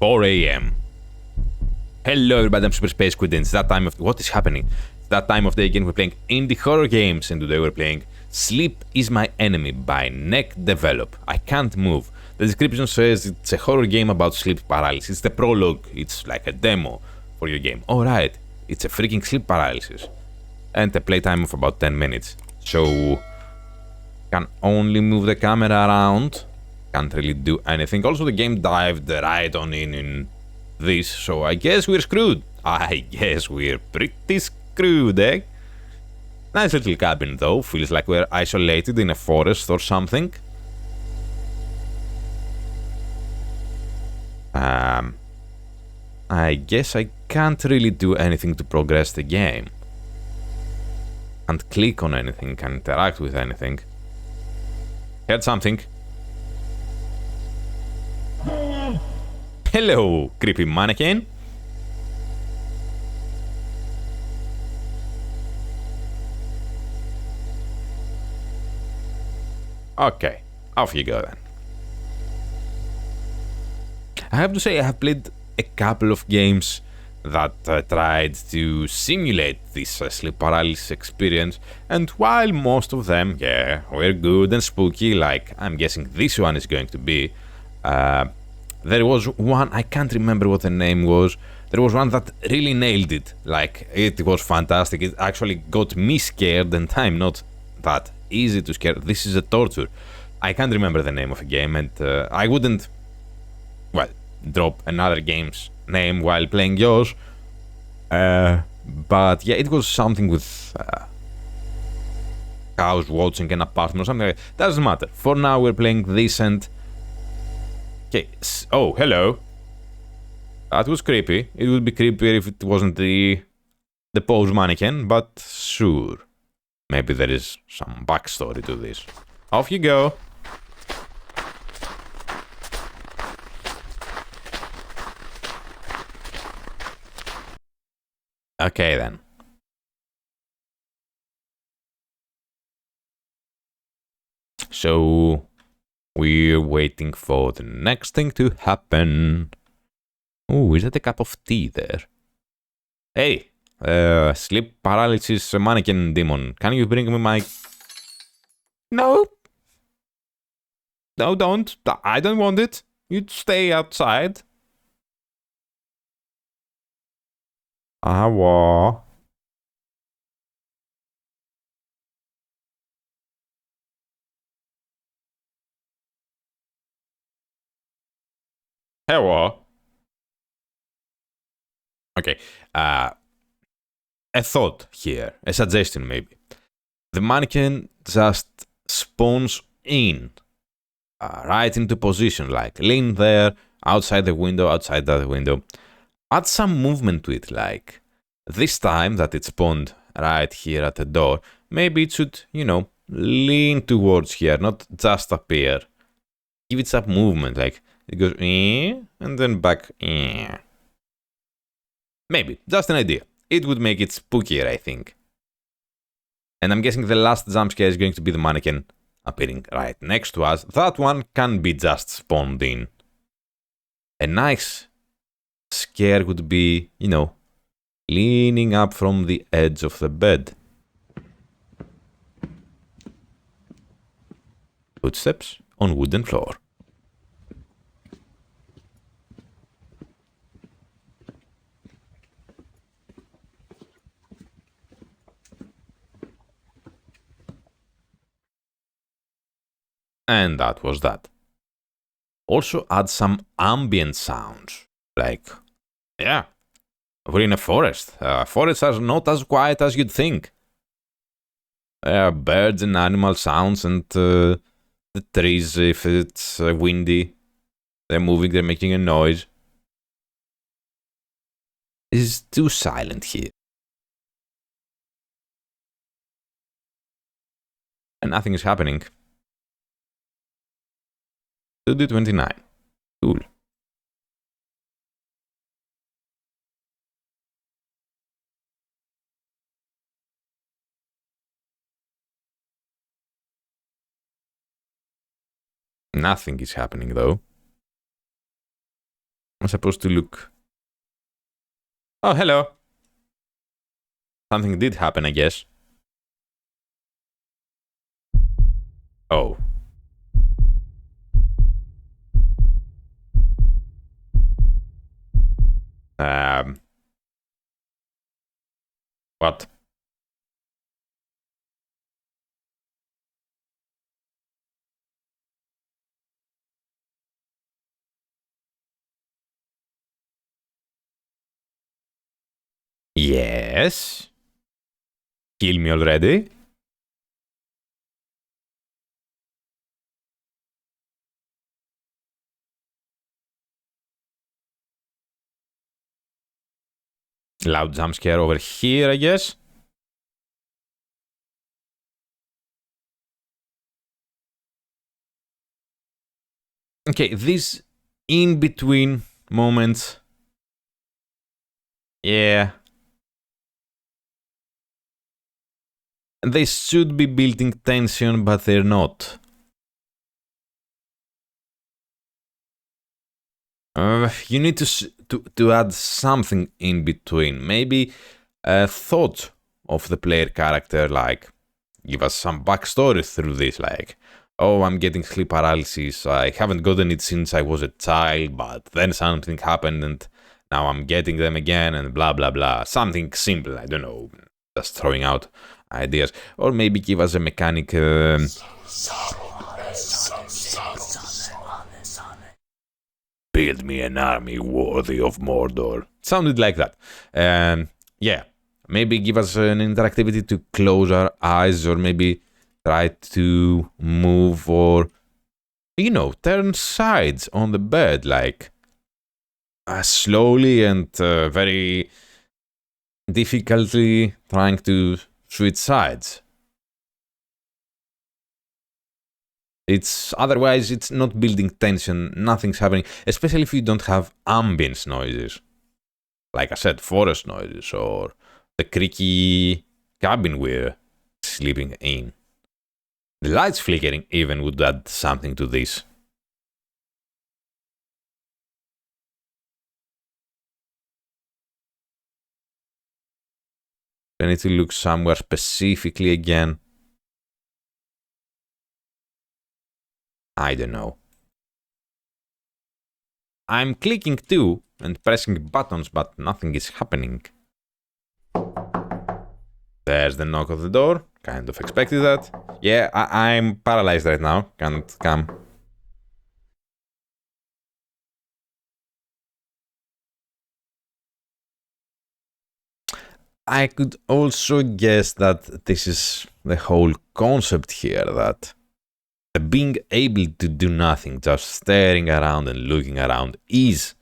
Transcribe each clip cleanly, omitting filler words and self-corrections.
4 a.m. Hello everybody, I'm Super Space Squid, and it's that time of... What is happening? It's that time of day again. We're playing indie horror games, and today we're playing Sleep is My Enemy by Nek Develop. I can't move. The description says it's a horror game about sleep paralysis. It's the prologue. It's like a demo for your game. Alright, it's a freaking sleep paralysis. And a playtime of about 10 minutes. So... can only move the camera around. Can't really do anything. Also, the game dived right on in this, so I guess we're screwed. I guess we're pretty screwed, eh? Nice little cabin, though. Feels like we're isolated in a forest or something. I guess I can't really do anything to progress the game. Can't click on anything, can't interact with anything. Heard something. Hello, creepy mannequin. Okay, off you go then. I have to say I have played a couple of games that tried to simulate this sleep paralysis experience, and while most of them, yeah, were good and spooky, like I'm guessing this one is going to be, there was one, I can't remember what the name was, there was one that really nailed it, like it was fantastic, it actually got me scared, and I'm not that easy to scare, this is a torture. I can't remember the name of a game, and I wouldn't, well, drop another game's name while playing yours, but yeah, it was something with cows watching an apartment or something like that. Doesn't matter. For now, we're playing this, and okay. Oh, hello. That was creepy. It would be creepier if it wasn't the pose mannequin, but sure. Maybe there is some backstory to this. Off you go. Okay then. So we're waiting for the next thing to happen. Oh, is that a cup of tea there? Hey, sleep paralysis mannequin demon. Can you bring me my... No. No, don't. I don't want it. You'd stay outside. Awa. Hello. Okay, a thought here, a suggestion maybe. The mannequin just spawns in, right into position, like lean there, outside the window, outside that window. Add some movement to it, like this time that it spawned right here at the door, maybe it should, you know, lean towards here, not just appear. Give it some movement, like it goes and then back. Maybe, just an idea. It would make it spookier, I think. And I'm guessing the last jump scare is going to be the mannequin appearing right next to us. That one can be just spawned in. A nice scare would be, you know, leaning up from the edge of the bed. Footsteps on wooden floor. And that was that. Also add some ambient sounds. Like, yeah, we're in a forest. Forests are not as quiet as you'd think. There are birds and animal sounds, and the trees, if it's windy, they're moving, they're making a noise. It's too silent here. And nothing is happening. 2D29. Cool. Nothing is happening though. I'm supposed to look... Oh, hello. Something did happen, I guess. Oh. What? Yes? Kill me already? Loud jump scare over here, I guess? Okay, these in-between moments... Yeah. They should be building tension, but they're not. You need to add something in between. Maybe a thought of the player character, like give us some backstory through this, like, oh, I'm getting sleep paralysis. I haven't gotten it since I was a child, but then something happened and now I'm getting them again and blah, blah, blah. Something simple, I don't know, just throwing out ideas. Or maybe give us a mechanic... Build me an army worthy of Mordor. Sounded like that. Yeah, maybe give us an interactivity to close our eyes, or maybe try to move, or, you know, turn sides on the bed, like slowly and very difficultly trying to switch sides. Otherwise it's not building tension, nothing's happening, especially if you don't have ambience noises. Like I said, forest noises, or the creaky cabin we're sleeping in. The lights flickering even would add something to this. I need to look somewhere specifically again. I don't know. I'm clicking too and pressing buttons, but nothing is happening. There's the knock of the door. Kind of expected that. Yeah, I'm paralyzed right now. Can't come. I could also guess that this is the whole concept here, that being able to do nothing, just staring around and looking around, is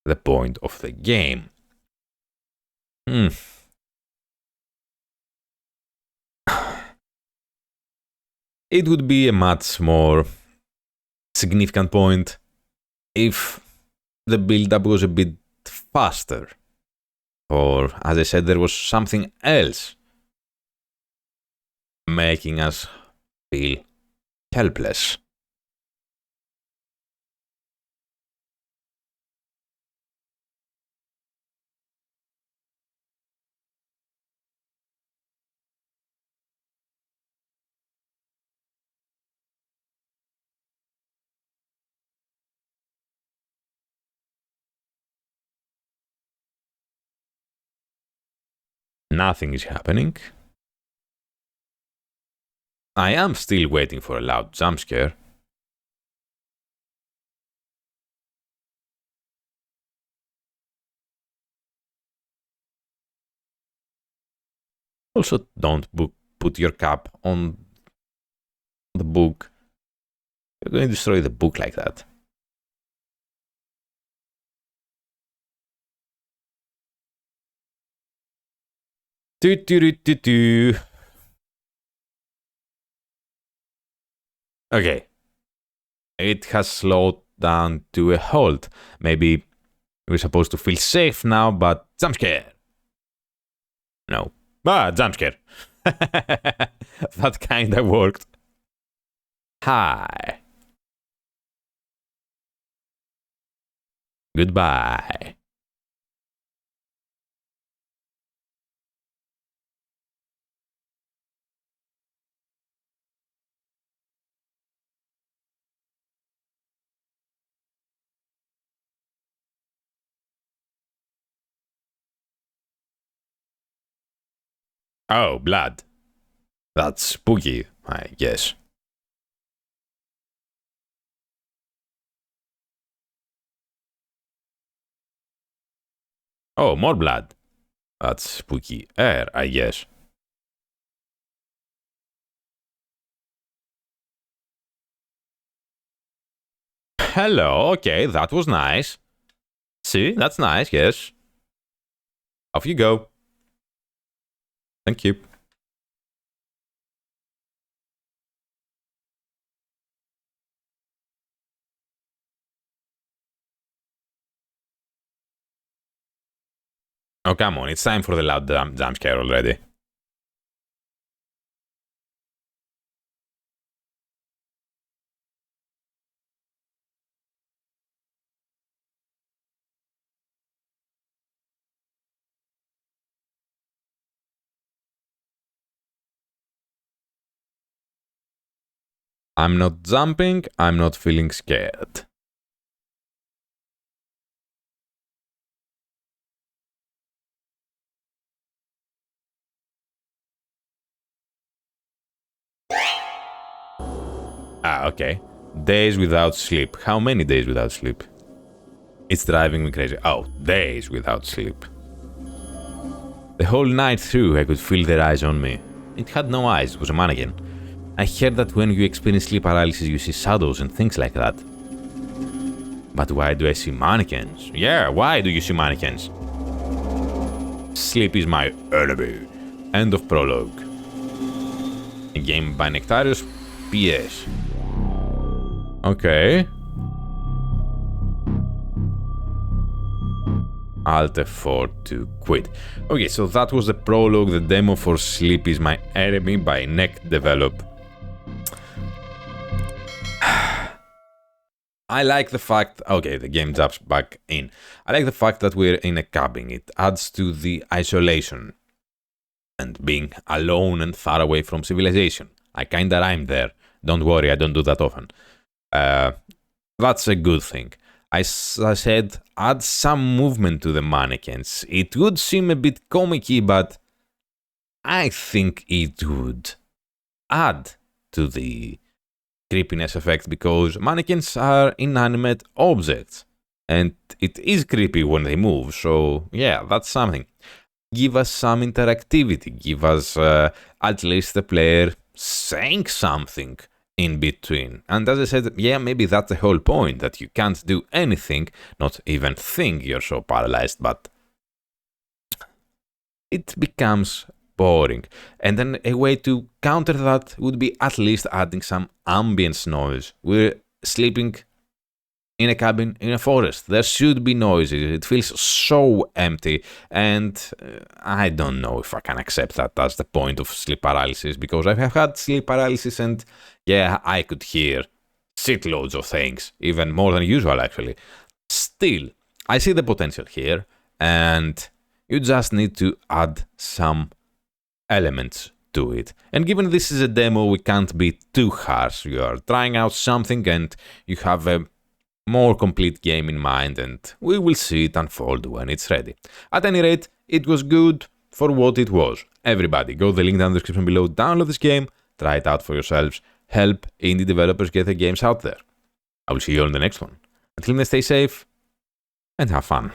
the point of the game. It would be a much more significant point if the build-up was a bit faster. Or, as I said, there was something else making us feel helpless. Nothing is happening. I am still waiting for a loud jump scare. Also, don't put your cap on the book. You're going to destroy the book like that. Okay. It has slowed down to a halt. Maybe we're supposed to feel safe now, but jump scare. No. Jump scare. That kinda worked. Hi. Goodbye. Oh, blood. That's spooky, I guess. Oh, more blood. That's spooky air, I guess. Hello, okay, that was nice. See, that's nice, yes. Off you go. Thank you. Oh, come on, it's time for the loud jump scare already. I'm not jumping, I'm not feeling scared. Ah, okay. Days without sleep. How many days without sleep? It's driving me crazy. Oh, days without sleep. The whole night through, I could feel their eyes on me. It had no eyes, it was a mannequin. I heard that when you experience sleep paralysis, you see shadows and things like that. But why do I see mannequins? Yeah, why do you see mannequins? Sleep is my enemy. End of Prologue. A game by Nectarius PS. Okay. Alt F4 to quit. Okay, so that was the prologue, the demo for Sleep is My Enemy by Nek Develop. I like the fact, okay, the game jumps back in. I like the fact that we're in a cabin. It adds to the isolation and being alone and far away from civilization. I kinda rhymed there. Don't worry, I don't do that often. That's a good thing. As I said, add some movement to the mannequins. It would seem a bit comic-y, but I think it would add to the creepiness effect because mannequins are inanimate objects. And it is creepy when they move, so yeah, that's something. Give us some interactivity, give us at least the player saying something in between. And as I said, yeah, maybe that's the whole point, that you can't do anything, not even think you're so paralyzed, but it becomes boring. And then a way to counter that would be at least adding some ambience noise. We're sleeping in a cabin in a forest. There should be noises. It feels so empty, and I don't know if I can accept that as the point of sleep paralysis, because I have had sleep paralysis and yeah, I could hear shitloads of things, even more than usual actually. Still, I see the potential here, and you just need to add some elements to it. And given this is a demo, we can't be too harsh. You are trying out something and you have a more complete game in mind, and we will see it unfold when it's ready. At any rate, it was good for what it was. Everybody, go to the link down in the description below, download this game, try it out for yourselves, help indie developers get their games out there. I will see you on the next one. Until then, stay safe and have fun.